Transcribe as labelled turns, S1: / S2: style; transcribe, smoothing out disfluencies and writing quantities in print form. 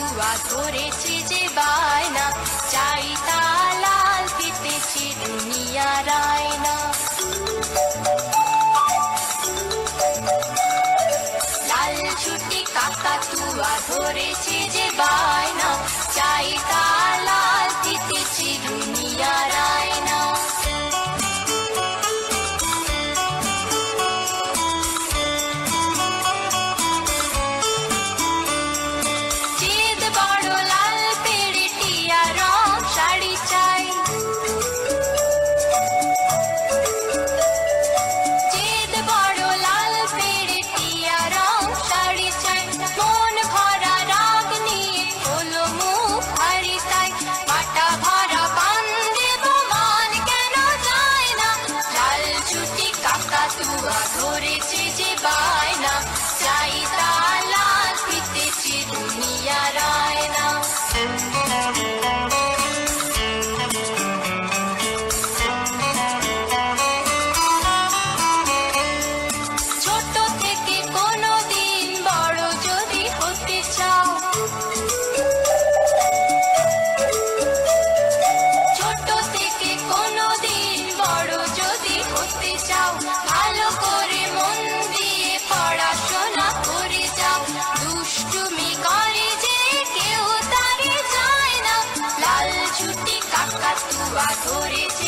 S1: কাকাতুয়া ধরেছে যে বায়না, চাই তা লাল ফিতে চিরুনিয়ার আয়না। লাল ছুটি কাকাতুয়া ধরেছে যে বায়না, চাই তা লাল ফিতে চিরুনিয়ার আয়না। কাকাতুয়া ধরেছে যে বায়না, চাই তা লাল ফিতে চিরুনিয়ার আয়না। ছোট থেকে কোনোদিন বড় যদি হতে চাও, ছোট থেকে কোনোদিন বড় যদি হতে চাও, ভালো করে মন দিয়ে পড়াশোনা করে যাও। দুষ্টুমি করে যে কেউ তারে যায় না, লাল ছুটি কাকাতুয়া ধরেছে